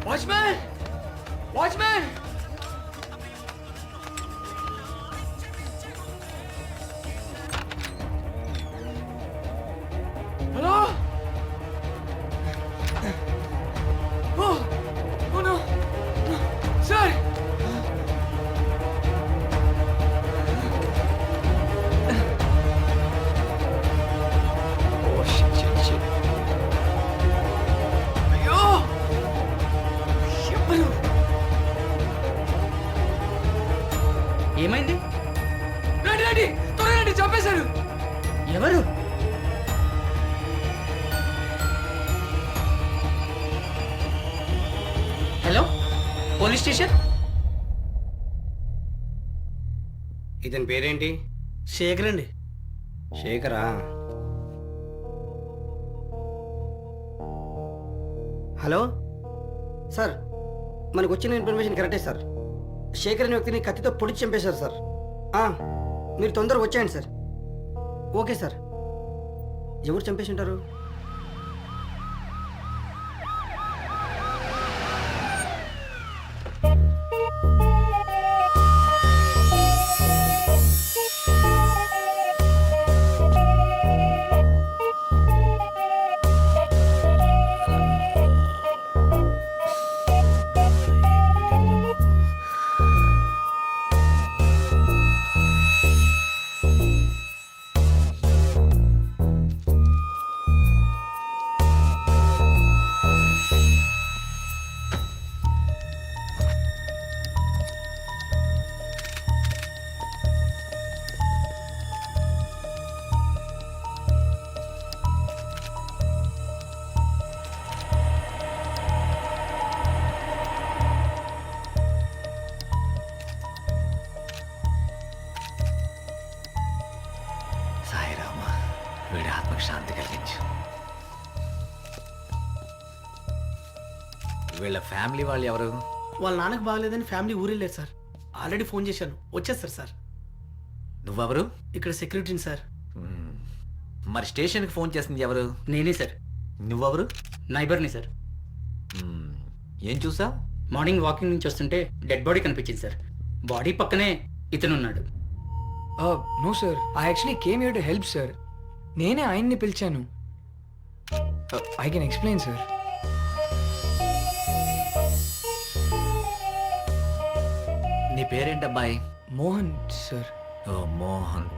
Watchman watchman hello oh no sir అయ్యో ఎవరు ఏమైంది? రండి రండి త్వరగా రండి చంపేశారు ఎవరు? Hello, police station. ఇతని పేరేంటి? శేఖర్ అండి. శేఖరా? హలో సార్, మనకు వచ్చిన ఇన్ఫర్మేషన్ కరెక్టే సార్. శేఖర్ అనే వ్యక్తిని కత్తితో పొడిచి చంపేశారు సార్. మీరు తొందరగా వచ్చేయండి సార్. Okay sir. ఎవరు చంపేసి ఉంటారు? వీడి ఆత్మకు శాంతి కలిగించు. వీళ్ళ ఫ్యామిలీ వాళ్ళు ఎవరు? వాళ్ళ నాన్నకు బాగలేదని ఫ్యామిలీ ఊరెళ్ళారు సార్. ఆల్రెడీ ఫోన్ చేశాను, వచ్చేస్తారు సార్. నువ్వెవరు? ఇక్కడ సెక్యూరిటీని సార్. మరి స్టేషన్కి ఫోన్ చేసింది ఎవరు? నేనే సార్. నువ్వెవరు? నైబర్ని సార్. ఏం చూసా? మార్నింగ్ వాకింగ్ నుంచి వస్తుంటే డెడ్ బాడీ కనిపించింది సార్. బాడీ పక్కనే ఇతను ఉన్నాడు. No sir, I actually came here to help sir. నేనే ఆయన్ని పిలిచాను. I can explain sir. నీ పేరేంటబ్బాయి? మోహన్ సార్. ఓ మోహన్,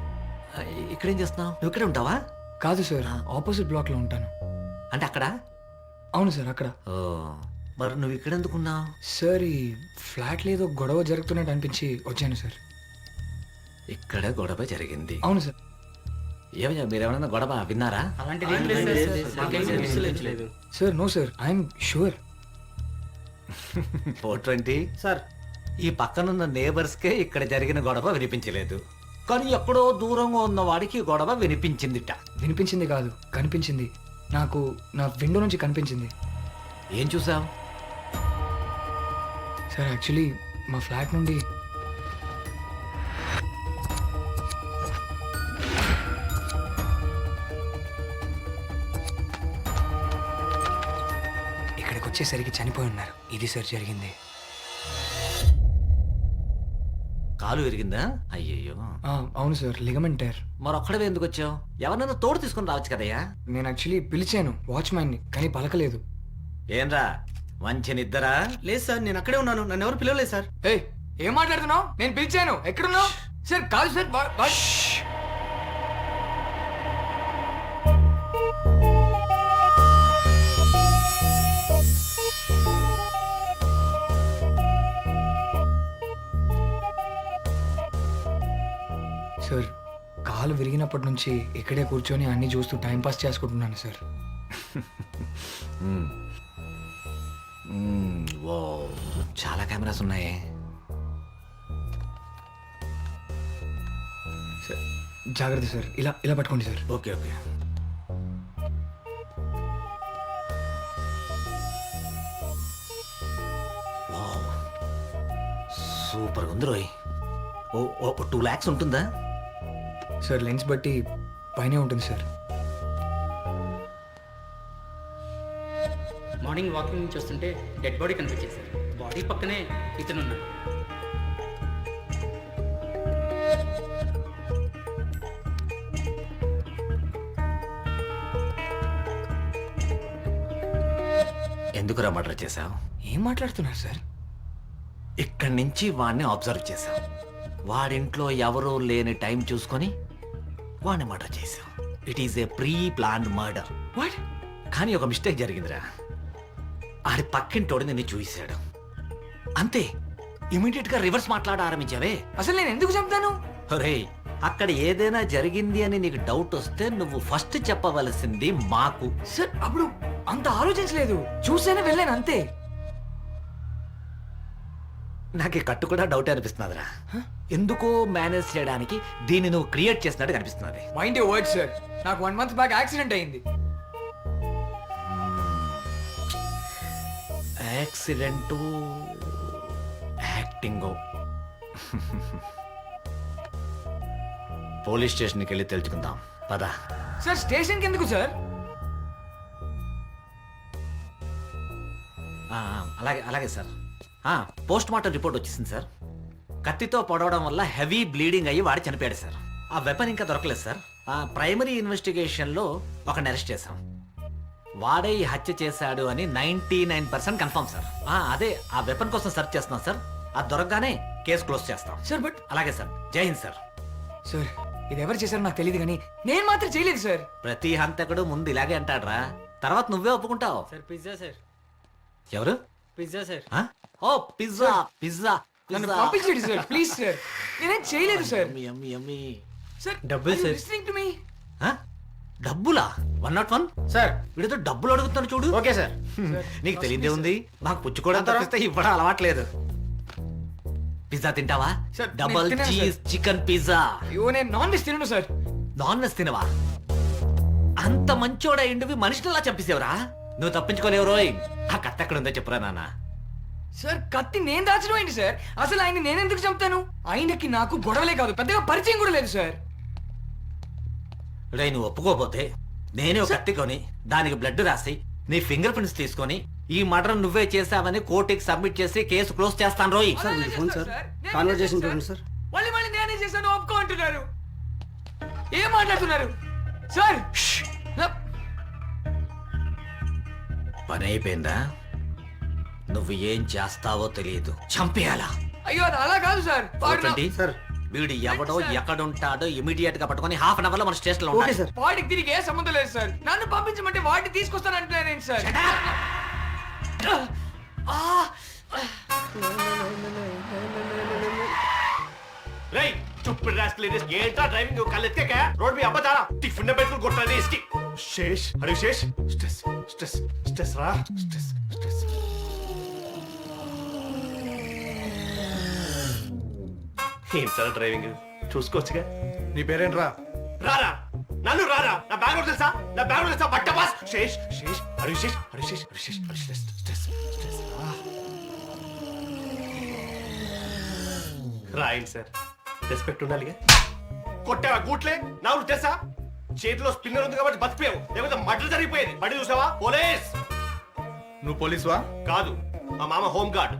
ఇక్కడేం చేస్తున్నావు? నువ్వు ఇక్కడే ఉంటావా? కాదు సార్, ఆపోజిట్ బ్లాక్లో ఉంటాను. అంటే అక్కడ? అవును సార్, అక్కడ. ఓ, మరి నువ్వు ఇక్కడ ఎందుకున్నావు? సార్, ఈ ఫ్లాట్లో ఏదో గొడవ జరుగుతున్నట్టు అనిపించి వచ్చాను సార్. ఇక్కడ గొడవ జరిగింది? అవును సార్. ఏమయ్యా, మీరేమైనా గొడవ విన్నారా? Sir no sir, I'm sure. 420 sir, ఈ పక్కనున్న నేబర్స్కే ఇక్కడ జరిగిన గొడవ వినిపించలేదు, కానీ ఎక్కడో దూరంగా ఉన్న వాడికి గొడవ వినిపించిందిట. వినిపించింది కాదు, కనిపించింది. నాకు నా విండో నుంచి కనిపించింది. ఏం చూసావు? సార్, యాక్చువల్లీ మా ఫ్లాట్ నుండి ఇక్కడికి వచ్చేసరికి చనిపోయి ఉన్నారు. ఇది సార్ జరిగింది. కాలు విరిగిందా? అయ్యయ్యో. అవును సార్, లిగమెంట్ టైర్. మరి ఒక్కడే ఎందుకు వచ్చావు? ఎవరినైనా తోడు తీసుకుని రావచ్చు కదయ్యా. నేను యాక్చువల్లీ పిలిచాను వాచ్మ్యాన్ని, కానీ పలకలేదు. ఏంరా, మంచి నిద్దరా? లేదు సార్, నేను అక్కడే ఉన్నాను, నన్ను ఎవరు పిలవలేదు సార్. ఏయ్, ఏం మాట్లాడుతున్నావు? నేను పిలిచాను, ఎక్కడున్నావు? సార్ కాదు సార్. సార్, కాలు విరిగినప్పటి నుంచి ఇక్కడే కూర్చొని అన్ని చూస్తూ టైంపాస్ చేసుకుంటున్నాను సార్. ఓ, చాలా కెమెరాస్ ఉన్నాయి. సార్ జాగ్రత్త సార్, ఇలా ఇలా పట్టుకోండి సార్. Okay okay. సూపర్ ఉంది రోయ్. ఓ 2 lakhs ఉంటుందా? సార్, లెన్స్ బట్టి పైనే ఉంటుంది సార్. మార్నింగ్ వాకింగ్ నుంచి వస్తుంటే డెడ్ బాడీ కనిపించింది సార్. బాడీ పక్కనే ఇతను ఉన్నాడు. ఎందుకురా మర్డర్ చేశావు? ఏం మాట్లాడుతున్నారు సార్? ఇక్కడి నుంచి వాడిని అబ్జర్వ్ చేశావు. వాడింట్లో ఎవరూ లేని టైం చూసుకొని వాడిని మర్డర్ చేశావు. It is a pre planned murder. What? కానీ ఒక మిస్టేక్ జరిగిందిరా. ఆడి పక్కింటోడు నిన్ను చూశాడు అంతే. ఇమీడియట్ గా రివర్స్ మాట్లాడ ఆరంభించావే. అసలు నేను ఎందుకు చంపుతాను? రే, అక్కడ ఏదైనా జరిగింది అని నీకు డౌట్ వస్తే నువ్వు ఫస్ట్ చెప్పవలసింది మాకు. సార్ అప్పుడు అంత ఆలోచించలేదు, చూసేనే వెళ్ళాను అంతే. నాకు ఈ కట్టు కూడా డౌట్ అనిపిస్తున్నదిరా. ఎందుకో మేనేజ్ చేయడానికి దీన్ని నువ్వు క్రియేట్ చేసినట్టు కనిపిస్తున్నది. Mind your words sir. నాకు 1 month బ్యాక్ యాక్సిడెంట్ అయింది. యాక్సిడెంటు, యాక్టింగో. పోలీస్ స్టేషన్కి వెళ్ళి తెలుసుకుందాం పద. సార్ స్టేషన్కి ఎందుకు సార్? అలాగే అలాగే సార్. పోస్ట్ మార్టం రిపోర్ట్ వచ్చేసింది సార్. కత్తితో పొడవడం వల్ల హెవీ బ్లీడింగ్ అయ్యి వాడి చనిపోయాడు సార్. ఆ వెపన్ ఇంకా దొరకలేదు సార్. ప్రైమరీ ఇన్వెస్టిగేషన్లో ఒకరిని అరెస్ట్ చేశాం. వాడే ఈ హత్య చేశాడు అని 99% కన్ఫర్మ్ సార్. అదే ఆ వెపన్ కోసం సెర్చ్ చేస్తున్నాం సార్. అది దొరకగానే కేసు క్లోజ్ చేస్తాం సార్ బట్ అలాగే సార్. జై హింద్ సార్. సార్ ఇది ఎవరు చేశారో నాకు తెలియదు కానీ నేను మాత్రం చేయలేదు సార్. ప్రతి హంతకుడు ముందు ఇలాగే అంటాడ్రా, తర్వాత నువ్వే ఒప్పుకుంటావు. Sir pizza sir. ఎవరు? Pizza sir. ఓ పిజ్జా పిజ్జా నన్ను పంపించండి సార్ ప్లీజ్ సార్. నేనేం చేయలేదు సార్. సార్ డబ్బులు సార్. Listening to me. డబ్బులా? 101 సార్. వీడితో డబ్బులు అడుగుతాను చూడు. Okay sir. నీకు తెలియదే ఉంది, నాకు పుచ్చుకోవడం తప్పిస్తే ఇవ్వడం అలవాట్లేదు. పిజ్జా తింటావా? సార్, డబల్ నేను తినను, చీజ్ చికెన్ పిజ్జా. అయ్యో నేను నాన్ వెజ్ తినను సార్. నాన్ వెజ్ తినవా? అంత మంచోడా ఇండివి మనిషినిలా చంపేసేవరా? నువ్వు తప్పించుకోలేవు రోయ్. ఆ కత్తి ఎక్కడ ఉందో చెప్పురా నాన్న. సార్ కత్తి నేను దాచడం ఏంటి సార్? అసలు ఆయన నేనెందుకు చంపుతాను? ఆయనకి నాకు గొడవలే కాదు, పెద్దగా పరిచయం కూడా లేదు సార్. రే, నువ్వు ఒప్పుకోపోతే నేనే ఒక కత్తి కొని దానికి బ్లడ్ రాసి నీ ఫింగర్ ప్రింట్స్ తీసుకొని ఈ మర్డర్ నువ్వే చేసావని కోర్టుకి సబ్మిట్ చేసి కేసు క్లోజ్ చేస్తాను రోయ్. సార్ అలాగే మీ ఫోన్ చేస్తాను సార్. నేనే కాన్వర్జేషన్ చేస్తాను చూడండి సార్. మళ్ళీ మళ్ళీ నేనే చేశాను ఒప్పుకో అంటున్నారు. ఏం మాట్లాడుతున్నారు సార్? పని అయిపోయిందా? నువ్వు ఏం చేస్తావో తెలియదు, చంపేయాలా? అయ్యో అది అలా కాదు సార్. వాడు నా- చూడండి, సార్ వీడు ఎవడో ఎక్కడుంటాడో ఇమీడియట్ గా పట్టుకొని హాఫ్ అన్ అవర్ లో మన స్టేషన్ లో ఓకే ఉండాలి. సార్. వాడికి దీనికి ఏ సంబంధం లేదు సార్. నన్ను పంపించమంటే వాడిని తీసుకొస్తాను అంటున్నారేంటి సార్? రేయ్ चुप रास्कल इस ఏంటా డ్రైవింగ్ కళ్ళెత్తిక రోడ్ మీద అబ్బతారా టిఫిన్ పెట్టుకొని కొట్టాలి ఇస్కి Sesh Hari Sesh stress stress stress రా స్ట్రెస్ స్ట్రెస్ ఏం సార్ డ్రైవింగ్ చూసుకోవచ్చుగా నీ పేరేంట్రా? రారా నన్ను రారా నా బ్యాగ్ తెలుసా నా బ్యాగ్ తెలుసా బట్ట boss Sesh Sesh Hari Sesh Hari Sesh Hari Sesh Hari stress stress stress రాయండి సార్ రెస్పెక్ట్ ఉండాలిగా కొట్టావా గూట్లే నా తెలుసా చేతిలో స్పిన్నర్ ఉంది కాబట్టి బతిపోయావు లేకపోతే మర్డర్ జరిగిపోయేది బడి చూసావా పోలీస్ నువ్వు పోలీసువా? కాదు మా మామ హోమ్ గార్డ్